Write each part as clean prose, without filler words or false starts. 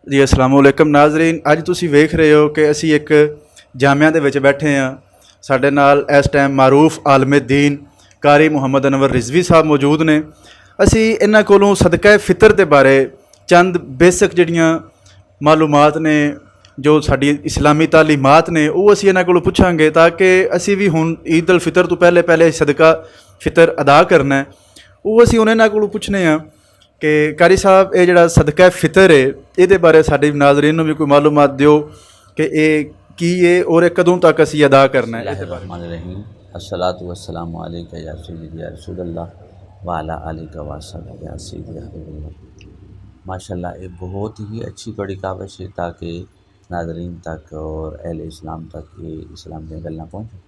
ਜੀ ਅਸਲਾਮ ਵਾਲੇਕਮ ਨਾਜ਼ਰੀਨ। ਅੱਜ ਤੁਸੀਂ ਵੇਖ ਰਹੇ ਹੋ ਕਿ ਅਸੀਂ ਇੱਕ ਜਾਮਿਆ ਦੇ ਵਿੱਚ ਬੈਠੇ ਹਾਂ। ਸਾਡੇ ਨਾਲ ਇਸ ਟਾਈਮ ਮਾਰੂਫ ਆਲਮ ਦੀਨ ਕਾਰੀ ਮੁਹੰਮਦ ਅਨਵਰ ਰਿਜ਼ਵੀ ਸਾਹਿਬ ਮੌਜੂਦ ਨੇ। ਅਸੀਂ ਇਹਨਾਂ ਕੋਲੋਂ ਸਦਕਾ ਫਿਤਰ ਦੇ ਬਾਰੇ ਚੰਦ ਬੇਸਿਕ ਜਿਹੜੀਆਂ ਮਾਲੂਮਾਤ ਨੇ, ਜੋ ਸਾਡੀ ਇਸਲਾਮੀ ਤਾਲੀਮਾਤ ਨੇ, ਉਹ ਅਸੀਂ ਇਹਨਾਂ ਕੋਲੋਂ ਪੁੱਛਾਂਗੇ ਤਾਂ ਕਿ ਅਸੀਂ ਵੀ ਹੁਣ ਈਦ ਅਲ ਫਿਤਰ ਤੋਂ ਪਹਿਲੇ ਸਦਕਾ ਫਿਤਰ ਅਦਾ ਕਰਨਾ ਹੈ। ਉਹ ਅਸੀਂ ਉਹਨਾਂ ਕੋਲੋਂ ਪੁੱਛਣੇ ਆ کہ قاری صاحب یہ جڑا صدقہ فطر ہے یہ بارے ساڈے ناظرین نوں بھی کوئی معلومات دیو کہ یہ کی ہے اور یہ کدوں تک اسی ادا کرنا ہے۔ الرحمن الرحیم، الصلاۃ والسلام علیک یا سیدی یا رسول اللہ وعلی آلک و صحبہ یا سیدی یا حبیب اللہ۔ ماشاءاللہ یہ بہت ہی اچھی بڑی کاوش ہے تاکہ ناظرین تک اور اہل اسلام تک یہ اسلام دیا گلاں پہنچیں۔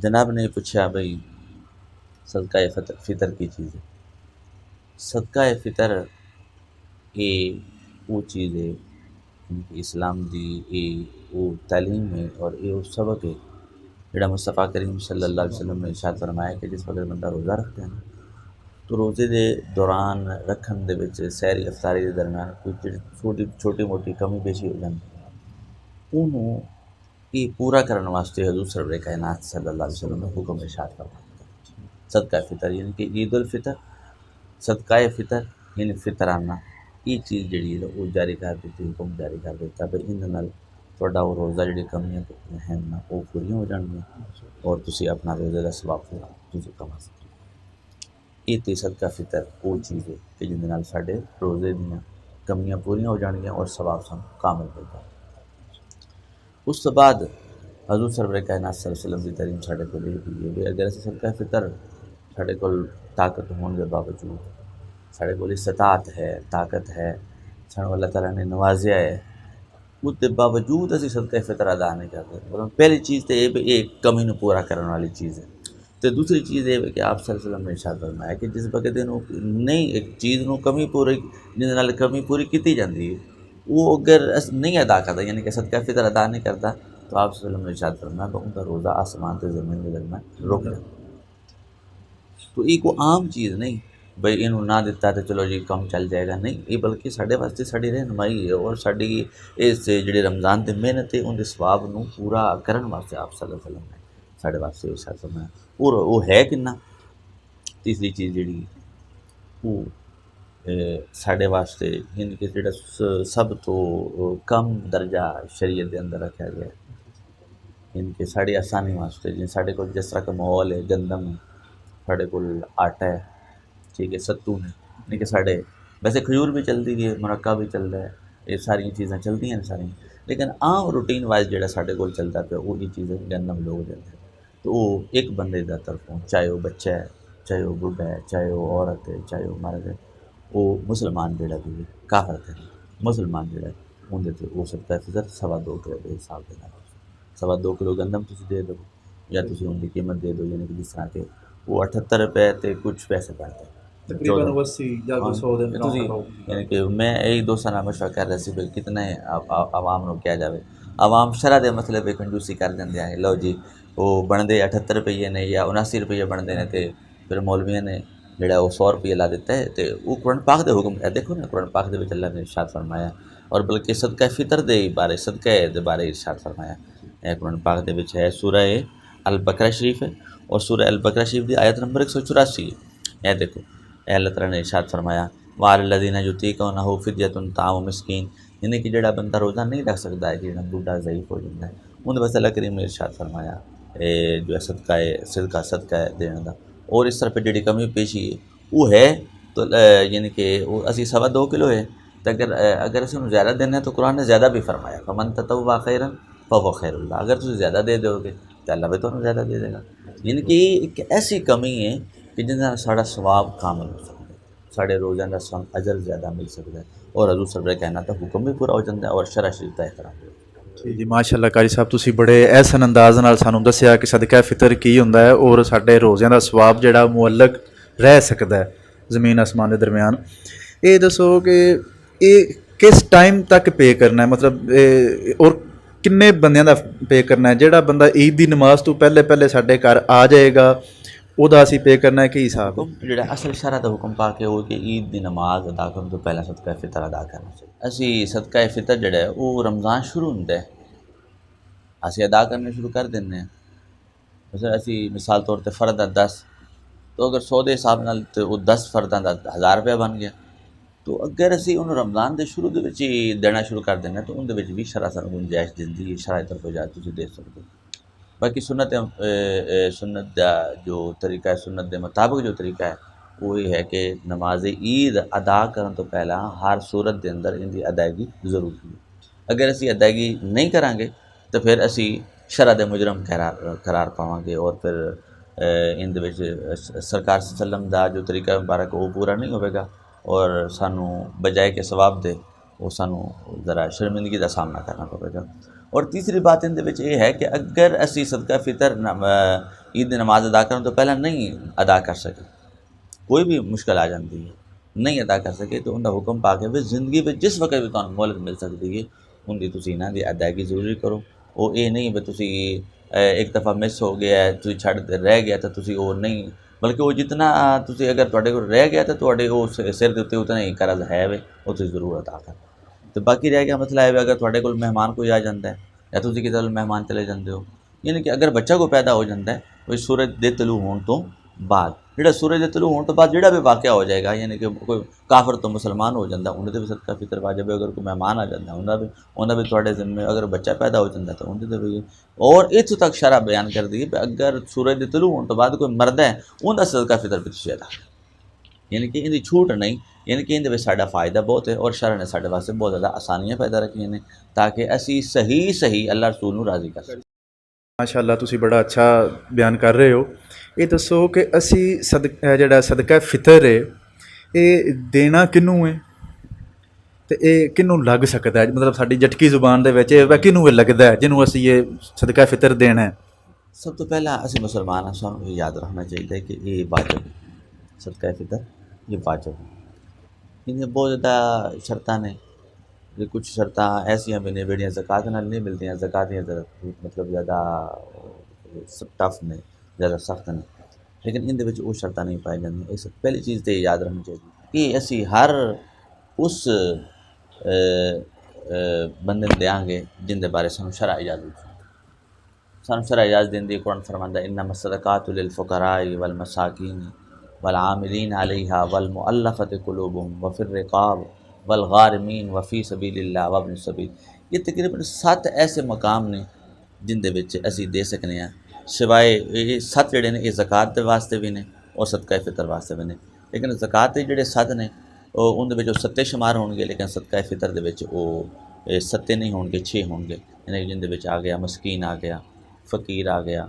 جناب نے پوچھا بھائی صدقہ فطر کی چیز ہے۔ صدقہ فطر یہ وہ چیز ہے اسلام دی، یہ وہ تعلیم ہے اور یہ وہ سبق ہے جڑا مصطفیٰ کریم صلی اللہ علیہ وسلم نے ارشاد فرمایا کہ جس وقت بندہ روزہ رکھتا ہے نا تو روزے دے دوران رکھن دے وچ سحری افطاری دے درمیان کوئی چھوٹی موٹی کمی بیشی ہو جاتی انہوں یہ پورا کرنے واسطے حضور سرور کائنات صلی اللہ علیہ وسلم نے حکم ارشاد فرمایا صدقہ فطر، یعنی کہ عید الفطر صدقہ فطر یعنی فطرانہ یہ چیز جڑی ہے وہ جاری کر دیتی، حکم جاری کر دیتا بھائی ان نال تہاڈا وہ روزہ جڑی کمیاں ہیں نا وہ پوریاں ہو جانگیاں اور تسی اپنا روزے کا ثواب تسی کما سکتے۔ یہ تے صدقہ فطر وہ چیز ہے کہ جن نال ساڈے روزے دیاں کمیاں پوریاں ہو جانگیاں اور ثواب سانوں کامل مل جائے۔ اس تو بعد حضور سرور کائنات صلی اللہ علیہ وسلم کی تعلیم ساڈے کول یہ بھی ہے اگر اسی صدقہ فطر ساڈے کول طاقت ہونے کے باوجود ساڈے کول استطاعت ہے، طاقت ہے، سانوں اللہ تعالیٰ نے نوازیا ہے، اس کے باوجود اسی صدقہ فطر ادا نہیں کرتے۔ مطلب پہلی چیز تو یہ یہ کمی نو پورا کرنے والی چیز ہے۔ تو دوسری چیز یہ کہ آپ صلی اللہ علیہ وسلم نے ارشاد فرمایا کہ جس وقت نہیں ایک چیز نو کمی پوری جس نال کمی پوری کی جاتی ہے وہ اگر نہیں ادا کرتا یعنی کہ صدقہ فطر ادا نہیں کرتا تو آپ صلی اللہ علیہ وسلم نے ارشاد فرمایا کہ ان کا روزہ آسمان سے زمین کے درمیان رک جاتا۔ تو یہ کوئی عام چیز نہیں بھئی انہوں نہ دیتا تو چلو جی کم چل جائے گا، نہیں، یہ بلکہ ساڈے واسطے ساڈی رہنمائی ہے اور ساڈی اس جڑی رمضان تے محنت ہے ان دے ثواب نو پورا کرن واسطے آپ صلی اللہ علیہ وسلم نے ساڈے واسطے ارشاد فرمایا۔ اور وہ ہے کنا تیسری چیز جڑی وہ ساڈے واسطے یعنی کہ جڑا سب تو کم درجہ شریعت دے اندر رکھا گیا ہے یعنی کہ ساڈی آسانی واسطے، جی ساڈے کول جس طرح کا ماحول ہے، گندم ہے، ساڈے کول آٹا ہے، ٹھیک ہے، ستو ہے، یعنی کہ ساڈے ویسے کھجور بھی چلتی ہے، مرکہ بھی چلتا ہے، یہ ساری چیزیں چلتی ہیں ساری، لیکن عام روٹین وائز جڑا ساڈے کول چلتا پیا وہ یہ چیزیں گندم لوگ دیتے ہیں۔ تو وہ ایک بندے کی طرفوں چاہے وہ بچہ ہے، چاہے وہ بڈھا ہے، چاہے وہ عورت ہے، چاہے وہ مرد ہے، وہ مسلمان جڑا بھی کافر ہے مسلمان جڑا ہے اندر سے وہ صدقہ فطر 2.25 کلو کے حساب کے نال 2.25 کلو گندم تسی دے دو یا تسی ان کی قیمت دے دو، یعنی کہ جس طرح کہ وہ 78 روپے تے کچھ پیسے پڑتے ہیں تقریباً 80 یا 100 دے یعنی کہ میں ایک دوستوں نے مشورہ کر رہا سی بھائی کتنے عوام نو کیا جاوے، عوام شرح دے مسئلے پہ کنجوسی کر دیں ہے، لو جی وہ بنتے 78 روپیے نے یا 79 روپیے بنتے ہیں تو پھر مولویاں نے جڑا وہ 100 روپیے لا دیتا ہے تو وہ قرآن پاک دے حکم ہے، دیکھو نا قرآن پاک دے وچ اللہ نے ارشاد فرمایا اور بلکہ صدقہ فطر دے بارے صدقہ دے بارے ارشاد فرمایا ہے قرآن پاک دے وچ ہے سورہ البقرہ شریف ہے اور سورہ البقرہ شریف دی آیت نمبر 184 ہے۔ اے دیکھو اے اللہ تعالیٰ نے ارشاد فرمایا وعلی الذین یطیقونہ فدیۃ طعام مسکین، یعنی کہ جڑا بندہ روزہ نہیں رکھ سکتا ہے، جڑا بوڑھا ضعیف ہو جاتا ہے ان بس اللہ کریم نے ارشاد فرمایا جو ہے صدقہ ہے دینے دا، اور اس طرح پہ جڑی کمی پیشی ہے وہ ہے تو یعنی کہ وہ اسی 2.25 کلو ہے تو اگر اسی انہوں زیادہ دینا ہے تو قرآن نے زیادہ بھی فرمایا فمن تطوع خیرا فہو خیر اللہ، اگر تم زیادہ دے دو گے تو اللہ بھی تمہیں زیادہ دے دے گا۔ یعنی کہ یہ ایک ایسی کمی ہے کہ جن کا ساڑا ثواب کامل ہو سکتا ہے، ساڑے روزان کا سن اجر زیادہ مل سکتا ہے اور حضور سرور کائنات حکم بھی پورا ہو جاتا ہے اور شرع شریف کا احترام بھی۔ جی ماشاء اللہ قاری صاحب تسی بڑے احسن انداز نال سانوں دسیا کہ صدقہ فطر کی ہوندا ہے اور ساڈے روزیاں دا ثواب جڑا معلق رہ سکتا ہے زمین آسمان دے درمیان۔ یہ دسو کہ یہ کس ٹائم تک پے کرنا ہے، مطلب اور کنے بندیاں دا پے کرنا ہے؟ جڑا بندہ عید دی نماز تو پہلے ساڈے گھر آ جائے گا ਉਹਦਾ ਅਸੀਂ ਪੇ ਕਰਨਾ ਹੈ, ਕੀ ਹਿਸਾਬ ਹੈ؟ حکم جڑا اصل شرع دا حکم پا کے ہو کہ عید دی نماز ادا کرن تو پہلا صدقہ فطر ادا کرنا چاہیے. اسی صدقہ فطر جڑا ہے وہ رمضان شروع ہوندا ہے اسی ادا کرنے شروع کر دینے ہیں. مثلا اسی مثال طور تے فرد 10 تو اگر 100 دے حساب نال تے وہ 10 فرداں دا 1000 روپیہ بن گیا. تو اگر اسی انہوں رمضان دے شروع دے وچ ہی دینا شروع کر دینا تو ان دے وچ بھی شرع سانوں گنجائش دیندی ہے، شرع طرف اجازت تسی دے سکتے ہو. باقی سنت دا جو طریقہ ہے، سنت دے مطابق جو طریقہ ہے وہ یہ ہے کہ نماز عید ادا کرن تو پہلا ہر صورت دے اندر ان دی ادائیگی ضروری ہے. اگر اسی ادائیگی نہیں کریں گے تو پھر اسی شرع دے مجرم قرار پاواں گے، اور پھر ان دے وچ سرکار صلی اللہ علیہ وسلم دا جو طریقہ مبارک وہ پورا نہیں ہوئے گا، اور سانوں بجائے کہ ثواب دے وہ سانوں ذرا شرمندگی دا سامنا کرنا پڑے گا. اور تیسری بات ان دے وچ یہ ہے کہ اگر اسی صدقہ فطر عید دی نماز ادا کرن تو پہلا نہیں ادا کر سکے، کوئی بھی مشکل آ جاتی ہے نہیں ادا کر سکے، تو ان دا حکم پا کے بھی زندگی میں جس وقت بھی تمہیں مہلت مل سکتی ہے ان دی تسی انہاں دی ادائیگی ضروری کرو. وہ یہ نہیں بھی تسی ایک دفعہ مس ہو گیا ہے تسی چھڑ رہ گیا تو تسی وہ نہیں، بلکہ وہ جتنا تسی اگر تواڈے کول رہ گیا تو تواڈے وہ سر دے اوتے اتنا ہی قرض ہے وے وہ تسی ضرور ادا کرو. تو باقی رہ گیا مسئلہ ہے اگر تواڈے کول مہمان کوئی آ جاتا ہے یا تسی کسی کول مہمان چلے جاندے ہو، یعنی کہ اگر بچہ کو پیدا ہو جاتا ہے وہ سورج دے طلوع ہون تو بعد، جڑا سورج دے طلوع ہون تو بعد جڑا بھی واقعہ ہو جائے گا، یعنی کہ کوئی کافر تو مسلمان ہو جاتا ہے انہوں نے بھی صدقہ فطر واجب ہے. اگر کوئی مہمان آ جاتا ہے انہوں بھی تھوڑے ذمے، اگر بچہ پیدا ہو جاتا ہے تو انہوں نے بھی. اور اتوں تک شرع بیان کر دی کہ اگر سورج دے طلوع ہون تو بعد کوئی مرد ہے ان کا صدقہ فطر بھی تسی ادا کرو، یعنی کہ ان کی چھوٹ نہیں، یعنی کہ اندر ساڈا فائدہ بہت ہے. اور شرع نے ساڈے واسطے بہت زیادہ آسانیاں پیدا رکھیاں نے تاکہ اسی صحیح اللہ رسول نو راضی کر سکیں. ماشاء اللہ تسی بڑا اچھا بیان کر رہے ہو. یہ دسو کہ اسی جڑا صدقہ فطر ہے یہ دینا کنوں ہے تے یہ کنوں لگ سکتا ہے؟ مطلب ساری جٹکی زبان دے وچ کنوں لگتا ہے جنوں اسی یہ صدقہ فطر دینا ہے؟ سب تو پہلا اسی مسلمان ہیں سانوں یہ یاد رکھنا چاہیے کہ یہ واجب ہے، صدقہ فطر یہ واجب ہے. ان بہت زیادہ شرطاں نے، کچھ شرطاں ایسیاں بھی نے جہڑیاں زکوٰۃ نال نہیں ملتیاں. زکوٰۃ مطلب زیادہ ٹف نے، زیادہ سخت نے، لیکن ان دے وچ وہ شرطاں نہیں پائی جاندیاں. اس پہلی چیز تے یاد رکھنی چاہیے کہ اسی ہر اس بندے نوں دیاں گے جن دے بارے سانوں شرع اجازت سانوں شرع اجازت دیندی. قرآن فرماندا انما الصدقات للفقراء والمساکین والعاملین علیہا والمؤلفۃ قلوبہم وفی الرقاب والغارمین وفی سبیل اللہ وابن السبیل. یہ تقریباً 7 ایسے مقام نے جن دے وچ اسی دے سکنے ہیں، سوائے یہ 7 جڑے نے یہ زکوٰۃ دے واسطے بھی نے اور صدقہ فطر واسطے بھی نے. لیکن زکوٰۃ دے جڑے 7 نے ان دے وچ 7 شمار ہون گے، لیکن صدقہ فطر دے وچ وہ 7 نہیں ہون گے، 6 ہون گے. یعنی جن دے وچ آ گیا مسکین، آ گیا فقیر، آ گیا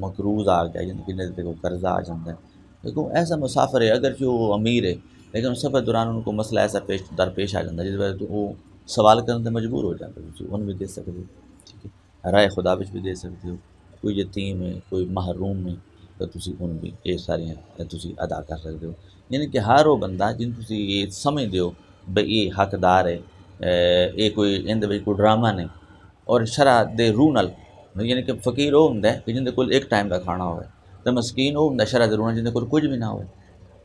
مقروض، آ گیا جن کے کو قرضہ آ جاتا ہے. لیکن ایسا مسافر ہے اگرچہ وہ امیر ہے لیکن اس سفر دوران ان کو مسئلہ ایسا درپیش آ جاتا ہے جس وجہ سے وہ سوال کرنے سے مجبور ہو جاتے ہو. ان بھی دے سکتے ہو، ٹھیک ہے، رائے خدا بچ بھی دے سکتے ہو. کوئی یتیم ہے، کوئی محروم ہے تو تسی ان بھی یہ ساری تسی ادا کر سکتے ہو. یعنی کہ ہر وہ بندہ جن تسی یہ سمجھ دیو بھئی یہ حقدار ہے، یہ کوئی ان دے وچ کوئی ڈرامہ نہیں. اور شرع دے روح نال یعنی کہ فقیر وہ ہوندا ہے کہ جن دے کول ایک ٹائم کا کھانا ہوئے، تو مسکین وہ ہوندا شرع دے روح نال جن دے کول کچھ بھی نہ ہوئے.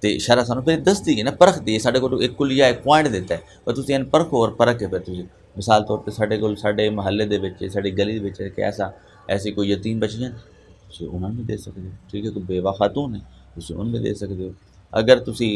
تو شرع سانوں پھر دستی ہے نا، پرکھ دی ہے، ساڈے کول ایک کلیہ ایک پوائنٹ دیتا ہے پر تسی ان پرکھو اور پرکھ کے پھر تسی مثال طور پہ ساڈے کول ساڈے محلے دے وچ ساڈی گلی دے وچ کہ ایسی کوئی یتیم بچیاں تسی انہاں بھی دے سکتے ہو، ٹھیک ہے. کوئی بیوہ خاتون ہے تسی ان بھی دے سکتے ہو. اگر تسی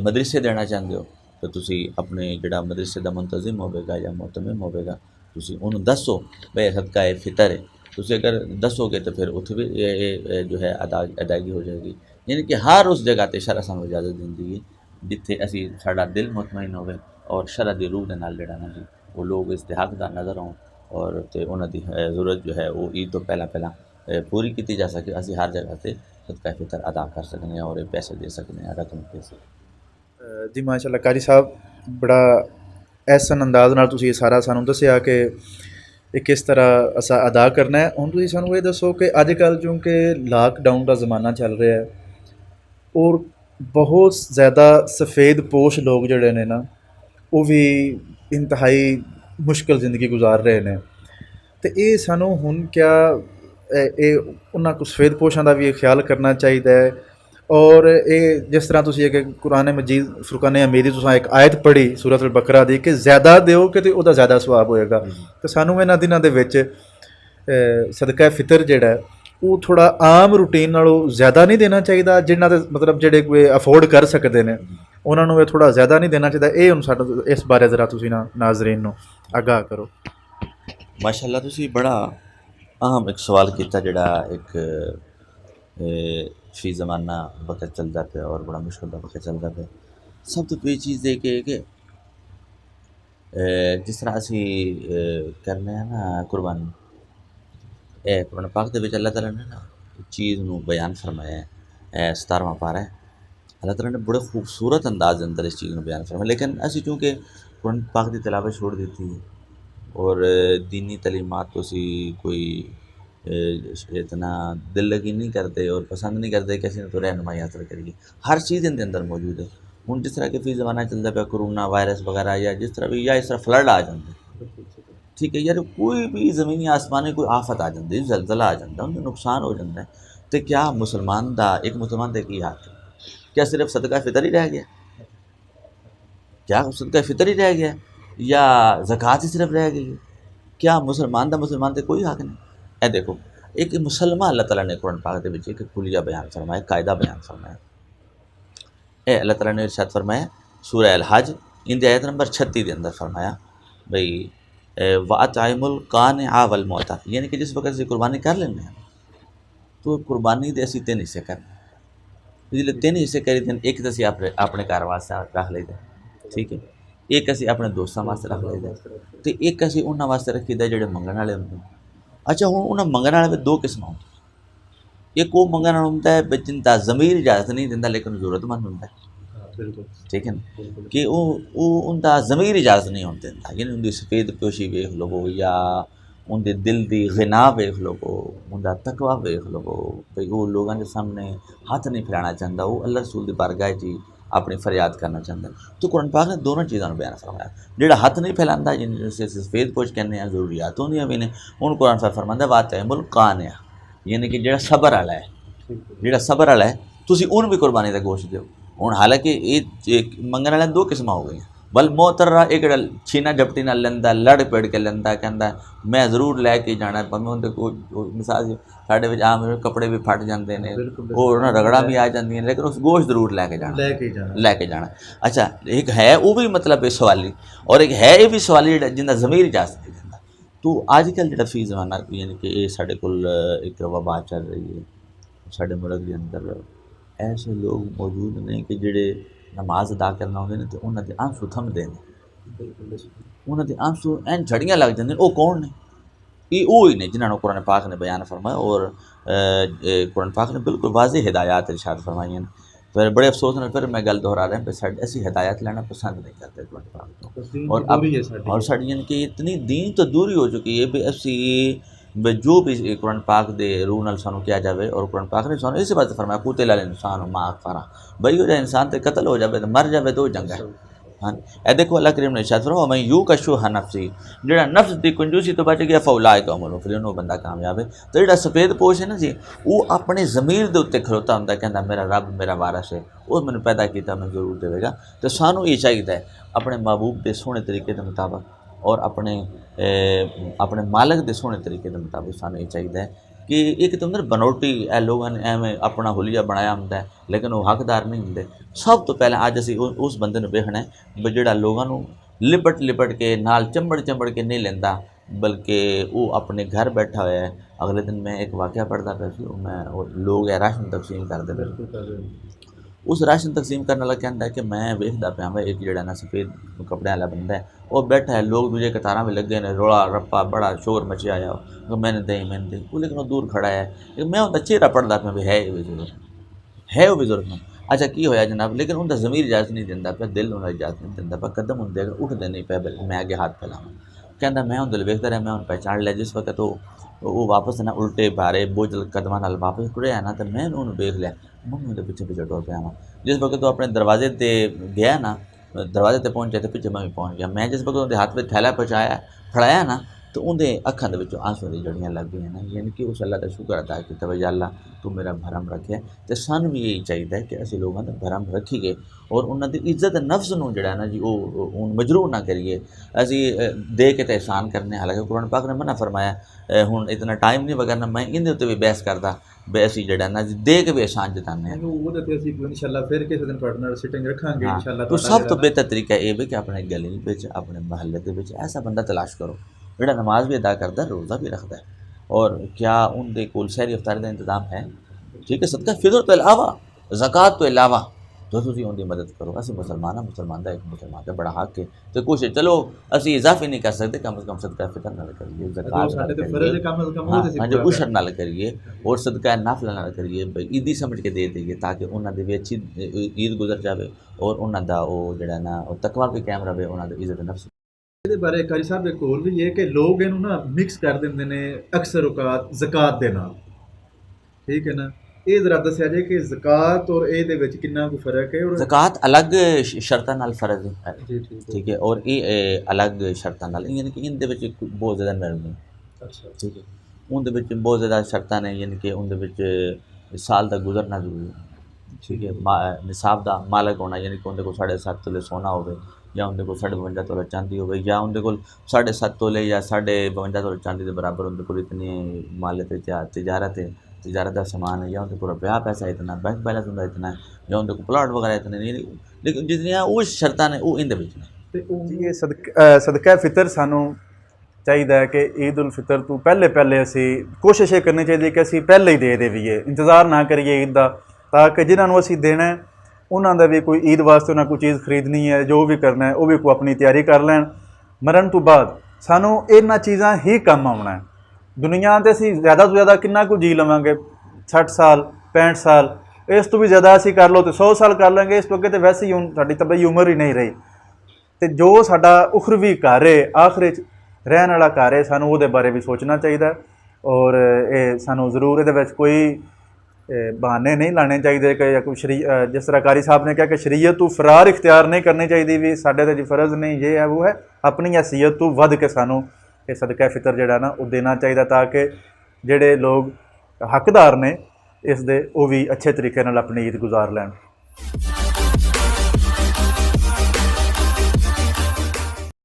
مدرسے دینا چاہتے ہو تو تسی اپنے جڑا مدرسے دا منتظم ہوئے گا یا معتمم ہوئے گا تسی انہوں دسو بھئی صدقہ فطر ہے. تسی اگر دسو گے تو پھر اتنے بھی جو ہے ادائیگی ہو جائے گی. یعنی کہ ہر اس جگہ تے شرع سانوں اجازت دیندی ہے جتھے اسی ساڈا دل مطمئن ہوئے اور شرع دی روح دے نال جڑا نا جی وہ لوگ اس دے حقدار نظر آؤں اور تے انہاں دی ضرورت جو ہے وہ عید تو پہلا پوری کیتی جا سکے. اسی ہر جگہ تے صدقہ فطر ادا کر سکنے ہیں اور پیسے دے سکنے ہیں، رقم دے سکنے. جی ماشاء اللہ قاری صاحب بڑا احسن انداز نال تسی یہ سارا سانوں دسیا کہ یہ کس طرح اسا ادا کرنا ہے. ہن تسی سانوں یہ دسو کہ اج کل چونکہ لاک ڈاؤن کا زمانہ چل رہا ہے اور بہت زیادہ سفید پوش لوگ جڑے نے نا وہ بھی انتہائی مشکل زندگی گزار رہے ہیں. تو یہ سانوں ہن کیا ਇਹ ਉਹਨਾਂ ਕੋ ਸਫੇਦਪੋਸ਼ਾਂ ਦਾ ਵੀ ਖਿਆਲ ਕਰਨਾ ਚਾਹੀਦਾ ਹੈ। ਔਰ ਇਹ ਜਿਸ ਤਰ੍ਹਾਂ ਤੁਸੀਂ ਇੱਕ ਕੁਰਾਨ ਮਜੀਦ ਫੁਰਕਾਨ ਹਮੀਦ ਦੀ ਤੁਸੀਂ ਇੱਕ ਆਇਤ ਪੜ੍ਹੀ ਸੂਰਤ ਅਲ ਬਕਰਾ ਦੀ ਕਿ ਜ਼ਿਆਦਾ ਦਿਓਗੇ ਤੇ ਉਹਦਾ ਜ਼ਿਆਦਾ ਸਵਾਬ ਹੋਏਗਾ। ਤੇ ਸਾਨੂੰ ਇਹਨਾਂ ਦਿਨਾਂ ਦੇ ਵਿੱਚ ਸਦਕਾ ਫਿਤਰ ਜਿਹੜਾ ਹੈ ਉਹ ਥੋੜ੍ਹਾ ਆਮ ਰੂਟੀਨ ਨਾਲੋਂ ਜ਼ਿਆਦਾ ਨਹੀਂ ਦੇਣਾ ਚਾਹੀਦਾ। ਜਿਨ੍ਹਾਂ ਦੇ ਮਤਲਬ ਜਿਹੜੇ ਕੋਈ ਅਫੋਰਡ ਕਰ ਸਕਦੇ ਨੇ ਉਹਨਾਂ ਨੂੰ ਇਹ ਥੋੜ੍ਹਾ ਜ਼ਿਆਦਾ ਨਹੀਂ ਦੇਣਾ ਚਾਹੀਦਾ। ਇਹ ਹੁਣ ਸਾਡਾ ਇਸ ਬਾਰੇ ਜ਼ਰਾ ਤੁਸੀਂ ਨਾਜ਼ਰੀਨ ਨੂੰ ਆਗਾਹ ਕਰੋ। ਮਾਸ਼ਾਅੱਲਾ ਤੁਸੀਂ ਬੜਾ ਅਹਿਮ ਇੱਕ ਸਵਾਲ ਕੀਤਾ ਜਿਹੜਾ ਇੱਕ ਫੀ ਜ਼ਮਾਨਾ ਵਕਤ ਚੱਲਦਾ ਪਿਆ ਔਰ ਬੜਾ ਮੁਸ਼ਕਿਲ ਦਾ ਵਕਤ ਚੱਲਦਾ ਪਿਆ। ਸਭ ਤੋਂ ਪਹਿਲੀ ਚੀਜ਼ ਇਹ ਕਿ ਜਿਸ ਤਰ੍ਹਾਂ ਅਸੀਂ ਕਰਨੇ ਆ ਨਾ ਕੁਰਬਾਨੀ, ਇਹ ਕੁਰਾਨ ਪਾਕ ਦੇ ਵਿੱਚ ਅੱਲਾਹ ਤਾਲਾ ਨੇ ਨਾ ਚੀਜ਼ ਨੂੰ ਬਿਆਨ ਫਰਮਾਇਆ ਹੈ। 17ਵਾਂ ਪਾਰਾ ਹੈ, اللہ تعالیٰ نے بڑے خوبصورت انداز اندر اس چیز کو بیان فرمایا، لیکن اسی چونکہ قرآن پاک کی تلاوت چھوڑ دیتی ہے اور دینی تعلیمات کو اسی کوئی اتنا دل لگی نہیں کرتے اور پسند نہیں کرتے کہ اسی نے تو رہنمائی حاصل کریے۔ ہر چیز ان کے اندر موجود ہے۔ ہوں جس طرح کہ فی زمانہ چلتا پیا کرونا وائرس وغیرہ یا جس طرح بھی یا اس طرح فلڈ آ جاتے، ٹھیک ہے یار، کوئی بھی زمینی آسمانی کوئی آفت آ جاتی، زلزلہ آ جاتا، ان کا نقصان ہو جاتا ہے، تو کیا مسلمان دا ایک مسلمان دے کی حق ہے؟ کیا صرف صدقہ فطر ہی رہ گیا؟ کیا صدقہ فطر ہی رہ گیا یا زکوٰۃ ہی صرف رہ گئی ہے؟ کیا مسلمان تے کوئی حق نہیں؟ اے دیکھو ایک مسلمان اللہ تعالیٰ نے قرآن پاک دے وچ ایک کلیہ بیان فرمایا، قاعدہ بیان فرمایا۔ اے اللہ تعالیٰ نے ارشاد فرمایا سورہ الحج ان دی آیت نمبر 36 دے اندر فرمایا بھئی وَأَطْعِمُوا الْقَانِعَ وَالْمُعْتَرَّ، یعنی کہ جس وقت سے قربانی کر لینے ہیں تو قربانی دے اسی 3 حصے کرنے، جلے 3 حصے کری دن، ایک تو اسی اپنے گھر واسطے رکھ لے دیں، ٹھیک ہے، ایک اسی اپنے دوستاں واسطے رکھ لے دیں، تو ایک اسی انہاں واسطے رکھی دے جڑے منگن والے ہوندے۔ اچھا ہوں انہاں منگن والے 2 قسم ہوندے، ایک وہ منگن والا ہوندا ہے جن دا ضمیر اجازت نہیں دیندا لیکن ضرورت مند ہوندا ہے، ٹھیک ہے نا، کہ ان دا ضمیر اجازت نہیں ہون دیندا، یعنی ان دی سفید پوشی ویکھ لو یا ان دے دل دی غنا ویکھ لو، ان دا تقوی ویکھ لو، بھئی وہ لوگوں کے سامنے ہاتھ نہیں پھیلانا چاہتا، وہ اللہ رسول دی بارگاہ جی اپنی فریاد کرنا چاہتا ہے۔ تو قرآن پاک نے دونوں چیزوں بیان فرمایا، جہاں ہاتھ نہیں پھیلانا جن سے سفید پوش کہنے ہیں ضروریات ہوندیاں بھی نے، ان قرآن پاک فرماتا ہے وَأَطْعِمُوا الْقَانِعَ، یعنی کہ جہاں صبر والا ہے، تسی ان بھی قربانی دا گوشت دیو۔ ہوں حالانکہ یہ منگن والے 2 قسم ہو گئی، بل موترا ایک چھینا جھپٹی نہ لینا، لڑ پڑ کے لینا، کہندا میں ضرور لے کے جانا، پاویں اندر کوئی مثال ساڈے وچ عام کپڑے بھی پھٹ جاندے نے اور رگڑا بھی آ جاندیاں، لیکن اس گوشت ضرور لے کے جانا۔ اچھا ایک ہے وہ بھی مطلب یہ سوالی، اور ایک ہے یہ بھی سوالی جن کا ضمیر اجازت نہیں دیندا۔ تو اج کل جڑا فی زمانہ یعنی کہ یہ ساڈے کول ایک وبا چل رہی ہے ساڈے ملک دے اندر، ایسے لوگ موجود نے کہ جڑے نماز ادا کرنا ہوندے نے تو انہاں دے آنسو تھمدے نے، انہاں دے آنسو این جھڑیاں لگ جاندے نے۔ وہ کون نے؟ یہ وہی نے جنہاں نوں قرآن پاک نے بیان فرمایا، اور قرآن پاک نے بالکل واضح ہدایات ارشاد فرمائی ہیں۔ پھر بڑے افسوس نے پھر میں گل دہرا رہا ہوں کہ ایسی ہدایات لینا پسند نہیں کرتے قرآن پاک تو، اور ساڈی یعنی کہ اتنی دین تو دوری ہو چکی ہے بھی اسی جو بھی قرآن پاک دے روح نال سانوں کیا جاوے، اور قرآن پاک نے سانوں اسی بات فرمایا قتل الانسان ما اکفر، بھئی جو انسان تے قتل ہو جاوے تے مر جاوے تو جنگ ہے۔ ہاں اے دیکھو اللہ کریم نے ارشاد فرمایا وَمَن یُوقَ شُحَّ نَفْسِهِ، جڑا نفس دی کنجوسی تو بچ گیا فَأُولَٰئِکَ هُمُ الْمُفْلِحُونَ، وہ بندہ کامیاب ہے۔ تو جڑا سفید پوش ہے نا جی، وہ اپنے ضمیر دے اوتے کھلوتا ہوندا ہے، کہندا میرا رب میرا وارث ہے، وہ مینوں پیدا کیتا میں ضرور دے گا۔ تو سانوں یہ چاہیے اپنے محبوب دے سونے طریقے دے مطابق اور اپنے مالک دے سونے طریقے دے مطابق سانوں یہ چاہیے کہ ایک تو اندر بنوٹی اے لوگوں نے ایویں اپنا حلیہ بنایا ہوندا ہے لیکن وہ حقدار نہیں ہوندے۔ سب تو پہلے اج اسی اس بندے نوں ویکھنا ہے جڑا لوگاں نوں لپٹ کے نال چمبڑ کے نہیں لیندا، بلکہ وہ اپنے گھر بیٹھا ہوا ہے۔ اگلے دن میں ایک واقعہ پڑھتا پیا سی، میں لوگ راشن تقسیم کرتے پے، اس راشن تقسیم کرنے والا کہندا ہے کہ میں ویکھدا پیا ایک جڑا نا سفید کپڑے والا بندہ ہے وہ بیٹھا ہے، لوگ دوجے قطاراں میں لگے نے، رولا رپا بڑا شور مچیا ہوا، میں نے دیں وہ، لیکن وہ دور کھڑا ہے، میں ان کا چہرہ پڑھدا پیا بھی ہے وہ بزرگ میں۔ اچھا کی ہویا جناب، لیکن ان کا ضمیر اجازت نہیں دیندا پیا، دل انہاں اجازت نہیں دیندا پیا، قدم ہوں اگر اٹھدے نہیں پے میں اگے ہاتھ پھیلاواں، کہندا میں اندر ویکھدا رہا، میں پہچان لیا جس وقت وہ واپس نا الٹے بھارے بوجھل قدماں نال واپس ٹریا نا، تو میں انہوں ویکھ لیا، میں دے پیچھے ٹر پیا ہاں۔ جس وقت وہ اپنے دروازے تے گیا نا، دروازے تے پہنچے تو پیچھے میں بھی پہنچ گیا۔ میں جس وقت ان کے ہاتھ میں تھیلا پھڑایا نا، تو اندر اکھاں دے وچوں آنسو دی جڑیاں لگ گئیں نا، یعنی کہ اس اللہ دا شکر ادا کیتا وے یا اللہ تو میرا بھرم رکھے تے سانوں بھی یہی چاہیے کہ اسی لوگاں دا بھرم رکھی گے اور انہاں دی عزت نفس نوں جڑا ہے نا جی وہ مجروح نہ کریے، اسی دے کے تے احسان کرنے، حالانکہ قرآن پاک نے منع فرمایا ہن اتنا ٹائم نہیں وگرنہ میں اندے تے بھی بحث کردا بے اسی جڑا نا جی دے کے بھی احسان جتانے ہیں۔ وہ تے اسی انشاءاللہ پھر کسی دن تہاڈے نال سٹنگ رکھاں گے ہاں انشاءاللہ تو تعالیٰ سب تو بہتر طریقہ یہ ہے کہ اپنے گلی وچ اپنے محلے دے وچ ایسا بندہ تلاش کرو جڑا نماز بھی ادا کرتا ہے، روزہ بھی رکھتا ہے، اور کیا ان دے کول سحری افطاری کا انتظام ہے؟ ٹھیک ہے، صدقہ فطر تو علاوہ، زکوٰۃ تو علاوہ تو تسی ان دی مدد کرو۔ اسی مسلمان دا ایک مسلمان دا بڑا حق ہے، تو کوشش چلو اسی اضافی نہیں کر سکتے، کم از کم صدقہ فطر نال کریے، زکوٰۃ نال کریے، ہاں جو عشر نال کریے اور صدقہ نافلہ نال کریے، عیدی سمجھ کے دے دئیے تاکہ انہاں دی بھی اچھی عید گزر جاوے اور انہاں دا وہ جڑا نا تقویٰ بھی قائم رہے، انہاں دی عزت نفس۔ یہ بارے قاری صاحب ایک اور بھی یہ کہ لوگ انہوں نا مکس کر دیں نے اکثر اوقات زکوٰۃ دے نال، ٹھیک ہے نا، یہ ذرا دسیا جائے کہ زکوٰۃ اور اے دے وچ کتنا کو فرق ہے؟ اور زکوٰۃ الگ شرطاں نال فرض ہے، جی ٹھیک ہے، اور یہ الگ شرطاں نال، یعنی کہ ان دے وچ بہت زیادہ نرمی، اچھا ٹھیک ہے، ان دے وچ بہت زیادہ شرطاں نے، یعنی کہ ان دے وچ سال دا گزرنا ضروری ہے، ٹھیک ہے، نصاب دا مالک ہونا، یعنی کہ اندر کو 7.5 تولے سونا ہوئے، یا اندر کو 52 تولے چاندی ہوئے، یا اندر کو 7.5 تولے یا 52 تولے چاندی دے برابر اندر کو اتنی مال تجارت ہے، تجارت کا سامان ہے، یا اندر کو روپیہ پیسہ اتنا، بینک بیلنس ہوندا اتنا ہے، یا اندر کو پلاٹ وغیرہ اتنے نہیں، لیکن جتنی وہ شرطاں نے وہ ان دے وچ نے۔ جی یہ صدقہ فطر سانوں چاہیے کہ عید الفطر تو پہلے اسی کوشش یہ کرنی چاہیے کہ اسی پہلے ہی دے دیئے، انتظار نہ کریے عید دا، تاکہ جنہوں اسی دینا ہے انہوں دا بھی کوئی عید واسطے انہیں کوئی چیز خریدنی ہے، جو بھی کرنا ہے وہ بھی کوئی اپنی تیاری کر لین۔ مرن تو بعد سانوں انہاں چیزاں ہی کام آنا ہے، دنیا تے اسی زیادہ تو زیادہ کنا کو جی لواں گے، 60 سال 65 سال، اس تو بھی زیادہ اسی کر لو تو 100 سال کر لیں گے، اس وقت تو ویسے ہی ساڈی طبعی عمر ہی نہیں رہی، تے جو ساڈا اخروی گھر ہے، آخرت رہن والا گھر ہے، سانوں وہ دے بارے بھی سوچنا چاہیے، اور سانوں ضرور یہ کوئی بہانے نہیں لانے چاہیے کہ یا کوئی جس طرح قاری صاحب نے کہا کہ شریعت تو فرار اختیار نہیں کرنی چاہیے، بھی ساڈے تے جی فرض نہیں یہ ہے وہ ہے، اپنی حیثیت تو ود کے سانوں یہ صدقہ فطر جڑا نا وہ دینا چاہیے، تاکہ جڑے لوگ حقدار نے اس دے وہ بھی اچھے طریقے نال اپنی عید گزار لین۔